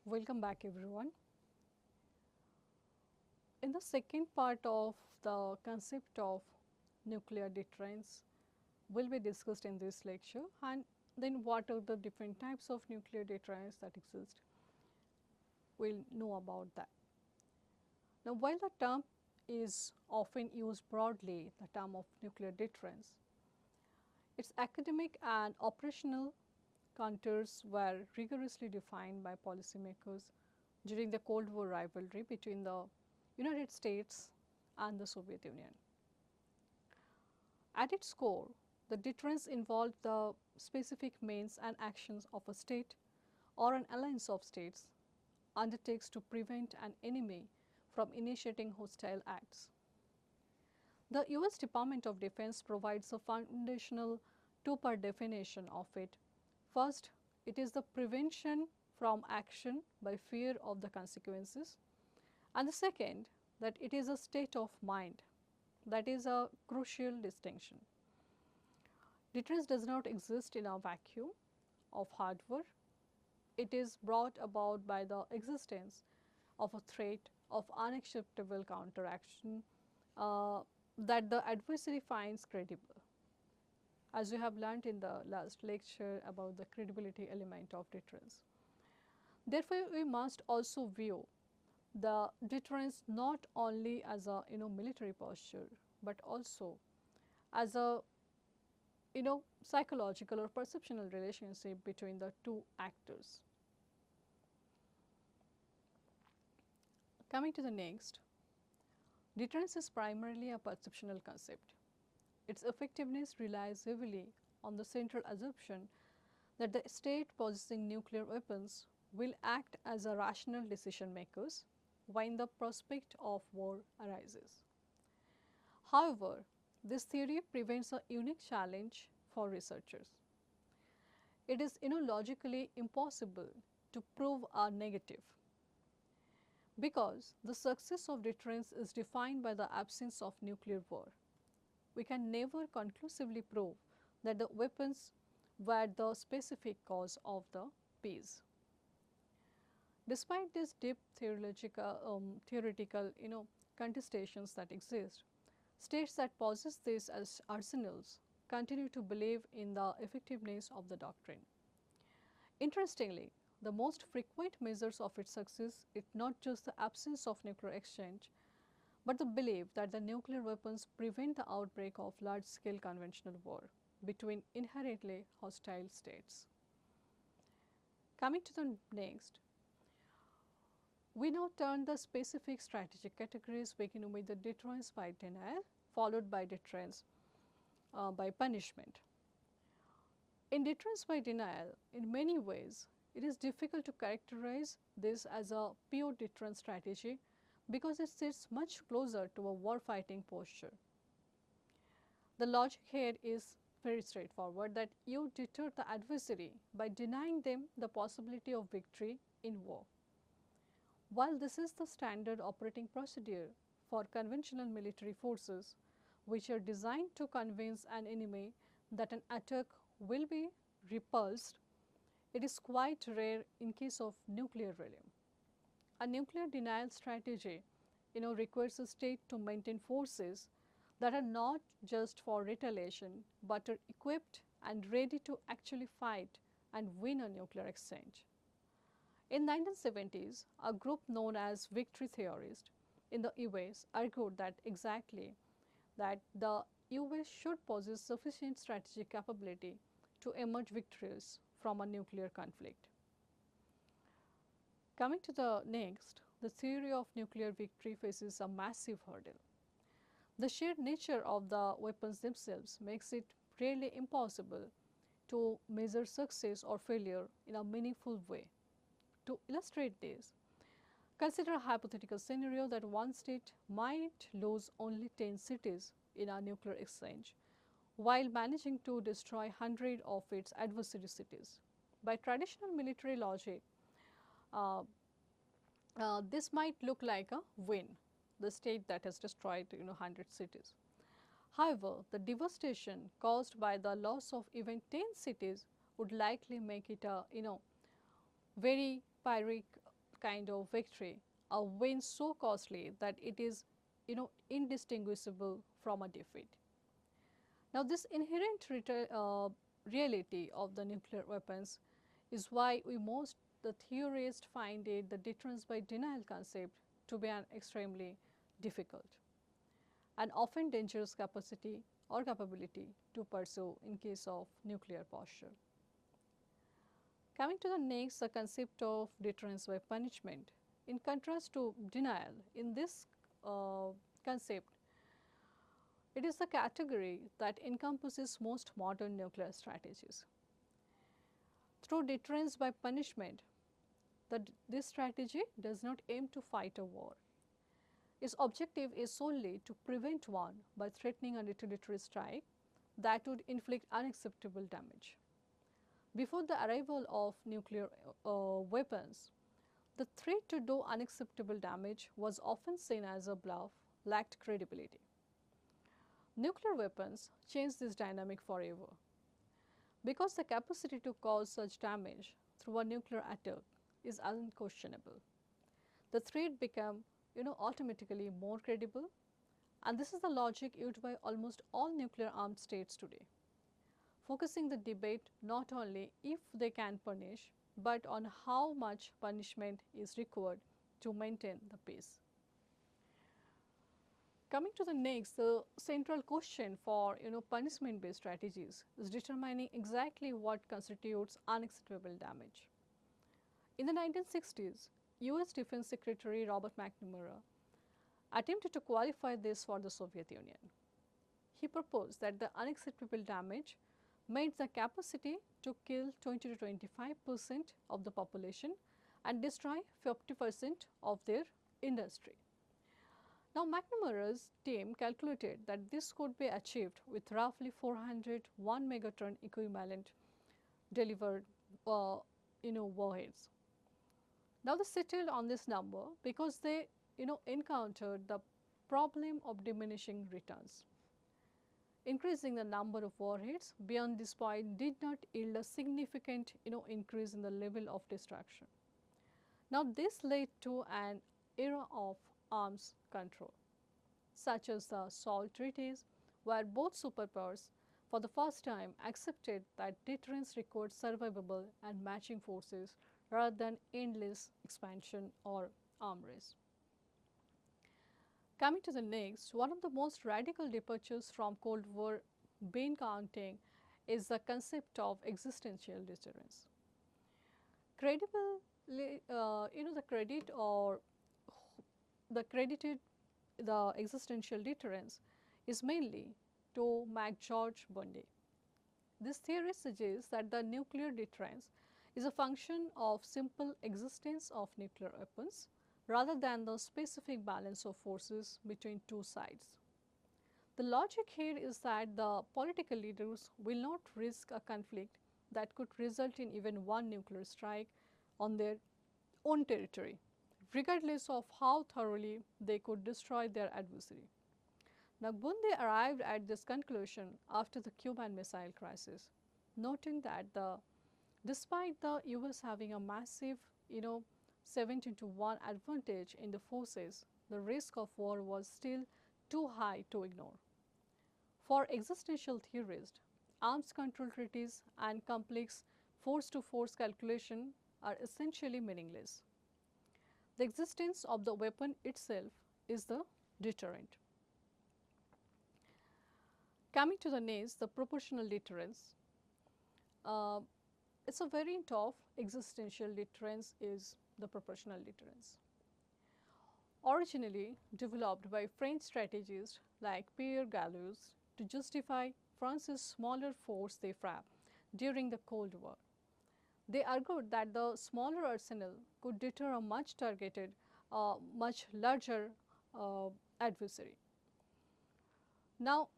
Welcome back everyone. In the second part of the concept of nuclear deterrence will be discussed in this lecture, and then what are the different types of nuclear deterrence that exist. We will know about that. Now, while the term is often used broadly, the term of nuclear deterrence, its academic and operational contours were rigorously defined by policymakers during the Cold War rivalry between the United States and the Soviet Union. At its core, the deterrence involved the specific means and actions of a state or an alliance of states undertakes to prevent an enemy from initiating hostile acts. The US Department of Defense provides a foundational two-part definition of it. First, it is the prevention from action by fear of the consequences, and the second, that it is a state of mind. That is a crucial distinction. Deterrence does not exist in a vacuum of hardware. It is brought about by the existence of a threat of unacceptable counteraction that the adversary finds credible. As we have learnt in the last lecture about the credibility element of deterrence. Therefore, we must also view the deterrence not only as a military posture, but also as a psychological or perceptual relationship between the two actors. Coming to the next, deterrence is primarily a perceptual concept. Its effectiveness relies heavily on the central assumption that the state possessing nuclear weapons will act as a rational decision makers when the prospect of war arises. However, this theory presents a unique challenge for researchers. It is logically impossible to prove a negative because the success of deterrence is defined by the absence of nuclear war. We can never conclusively prove that the weapons were the specific cause of the peace. Despite these deep theoretical contestations that exist, states that possess these as arsenals continue to believe in the effectiveness of the doctrine. Interestingly, the most frequent measures of its success is not just the absence of nuclear exchange, but the belief that the nuclear weapons prevent the outbreak of large-scale conventional war between inherently hostile states. Coming to the next, we now turn the specific strategic categories, beginning with the deterrence by denial, followed by deterrence by punishment. In deterrence by denial, in many ways, it is difficult to characterize this as a pure deterrence strategy because it sits much closer to a war-fighting posture. The logic here is very straightforward, that you deter the adversary by denying them the possibility of victory in war. While this is the standard operating procedure for conventional military forces, which are designed to convince an enemy that an attack will be repulsed, it is quite rare in case of nuclear realm. A nuclear denial strategy requires a state to maintain forces that are not just for retaliation, but are equipped and ready to actually fight and win a nuclear exchange. In 1970s, a group known as victory theorists in the US argued that the US should possess sufficient strategic capability to emerge victorious from a nuclear conflict. Coming to the next, the theory of nuclear victory faces a massive hurdle. The sheer nature of the weapons themselves makes it really impossible to measure success or failure in a meaningful way. To illustrate this, consider a hypothetical scenario that one state might lose only 10 cities in a nuclear exchange, while managing to destroy hundreds of its adversary cities. By traditional military logic, uh, this might look like a win, the state that has destroyed 100 cities. However, the devastation caused by the loss of even 10 cities would likely make it a very pyrrhic kind of victory, a win so costly that it is, indistinguishable from a defeat. Now, this inherent reality of the nuclear weapons is why the theorists find it the deterrence by denial concept to be an extremely difficult and often dangerous capacity or capability to pursue in case of nuclear posture. Coming to the next, the concept of deterrence by punishment. In contrast to denial, in this concept, it is the category that encompasses most modern nuclear strategies. Through deterrence by punishment, this strategy does not aim to fight a war. Its objective is solely to prevent one by threatening a retaliatory strike that would inflict unacceptable damage. Before the arrival of nuclear weapons, the threat to do unacceptable damage was often seen as a bluff, lacked credibility. Nuclear weapons change this dynamic forever because the capacity to cause such damage through a nuclear attack is unquestionable. The threat became, automatically more credible, and this is the logic used by almost all nuclear armed states today, focusing the debate not only if they can punish, but on how much punishment is required to maintain the peace. Coming to the next, the central question for punishment-based strategies is determining exactly what constitutes unacceptable damage. In the 1960s, US Defense Secretary Robert McNamara attempted to qualify this for the Soviet Union. He proposed that the unacceptable damage meant the capacity to kill 20 to 25% of the population and destroy 50% of their industry. Now, McNamara's team calculated that this could be achieved with roughly 401 megaton equivalent delivered warheads. Now, they settled on this number because they encountered the problem of diminishing returns. Increasing the number of warheads beyond this point did not yield a significant increase in the level of destruction. Now, this led to an era of arms control, such as the SALT treaties, where both superpowers for the first time accepted that deterrence required survivable and matching forces rather than endless expansion or arm race. Coming to the next, one of the most radical departures from Cold War bean counting is the concept of existential deterrence. The existential deterrence is mainly to McGeorge Bundy. This theory suggests that the nuclear deterrence is a function of simple existence of nuclear weapons rather than the specific balance of forces between two sides. The logic here is that the political leaders will not risk a conflict that could result in even one nuclear strike on their own territory, regardless of how thoroughly they could destroy their adversary. Now, Bundy arrived at this conclusion after the Cuban Missile Crisis, noting that despite the US having a massive, 17-to-1 advantage in the forces, the risk of war was still too high to ignore. For existential theorists, arms control treaties and complex force-to-force calculation are essentially meaningless. The existence of the weapon itself is the deterrent. Coming to the next, the proportional deterrence. It's a variant of existential deterrence is the proportional deterrence. Originally developed by French strategists like Pierre Gallois to justify France's smaller force they frapped during the Cold War. They argued that the smaller arsenal could deter a much targeted, much larger adversary. Now,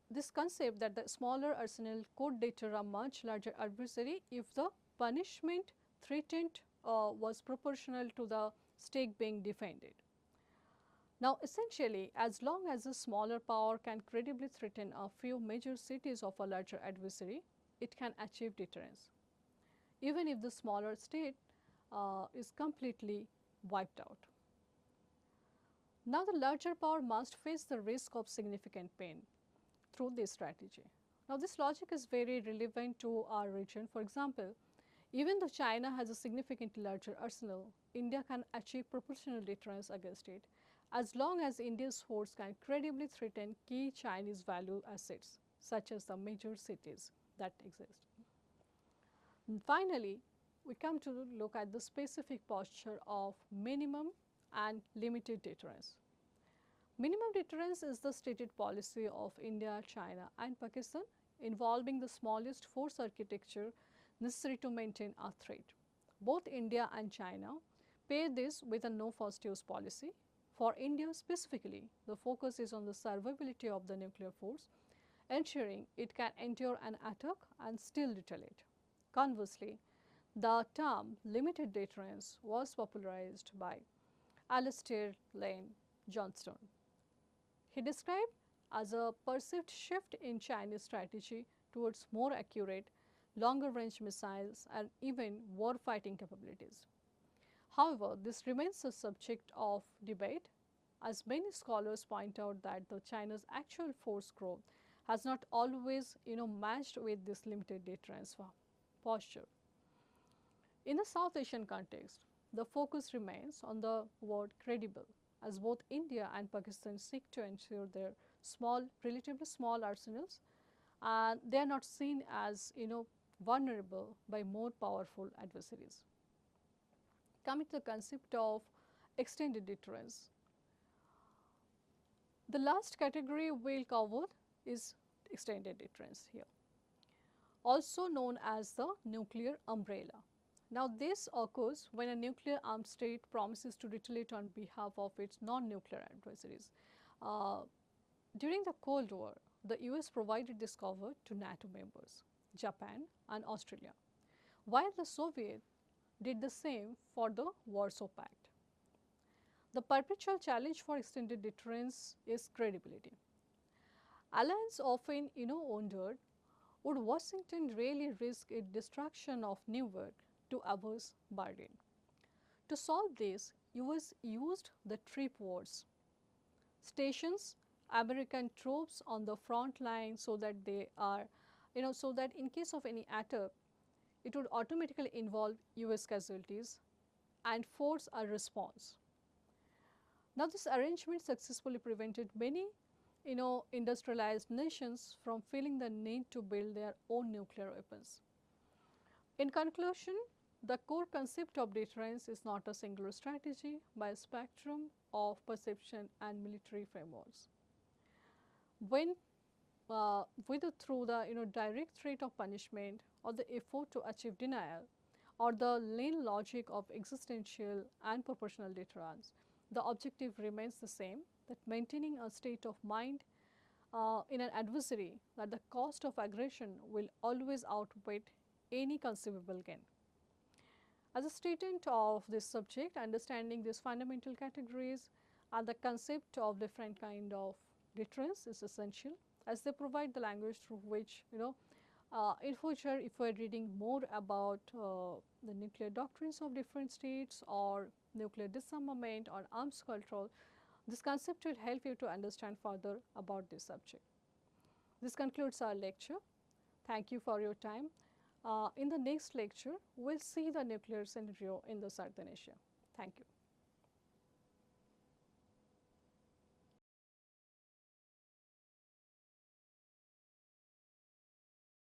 this concept that the smaller arsenal could deter a much larger adversary if the punishment threatened was proportional to the stake being defended. Now, essentially, as long as a smaller power can credibly threaten a few major cities of a larger adversary, it can achieve deterrence. Even if the smaller state is completely wiped out. Now, the larger power must face the risk of significant pain through this strategy. Now, this logic is very relevant to our region. For example, even though China has a significantly larger arsenal, India can achieve proportional deterrence against it as long as India's force can credibly threaten key Chinese value assets, such as the major cities that exist. And finally, we come to look at the specific posture of minimum and limited deterrence. Minimum deterrence is the stated policy of India, China and Pakistan involving the smallest force architecture necessary to maintain a threat. Both India and China pair this with a no first use policy. For India specifically, the focus is on the survivability of the nuclear force, ensuring it can endure an attack and still retaliate. Conversely, the term limited deterrence was popularized by Alastair Lane Johnston. He described as a perceived shift in Chinese strategy towards more accurate, longer range missiles and even war-fighting capabilities. However, this remains a subject of debate, as many scholars point out that the China's actual force growth has not always matched with this limited deterrence posture. In the South Asian context, the focus remains on the word credible, as both India and Pakistan seek to ensure their relatively small arsenals, and they are not seen as vulnerable by more powerful adversaries. Coming to the concept of extended deterrence, the last category we will cover is extended deterrence here, also known as the nuclear umbrella. Now, this occurs when a nuclear armed state promises to retaliate on behalf of its non-nuclear adversaries. During the Cold War, the US provided this cover to NATO members, Japan and Australia, while the Soviets did the same for the Warsaw Pact. The perpetual challenge for extended deterrence is credibility. Alliances often wondered, would Washington really risk its destruction of Newark to avert Berlin? To solve this, US used the trip words, stations American troops on the front line so that they are, so that in case of any attack, it would automatically involve US casualties and force a response. Now, this arrangement successfully prevented many industrialized nations from feeling the need to build their own nuclear weapons. In conclusion, the core concept of deterrence is not a singular strategy but a spectrum of perception and military frameworks. When whether through the direct threat of punishment or the effort to achieve denial or the lean logic of existential and proportional deterrence, the objective remains the same, that maintaining a state of mind in an adversary that the cost of aggression will always outweigh any conceivable gain. As a student of this subject, understanding these fundamental categories and the concept of different kind of deterrence is essential, as they provide the language through which in future, if we are reading more about the nuclear doctrines of different states or nuclear disarmament or arms control, this concept will help you to understand further about this subject. This concludes our lecture. Thank you for your time. In the next lecture, we will see the nuclear scenario in the Southern Asia. Thank you.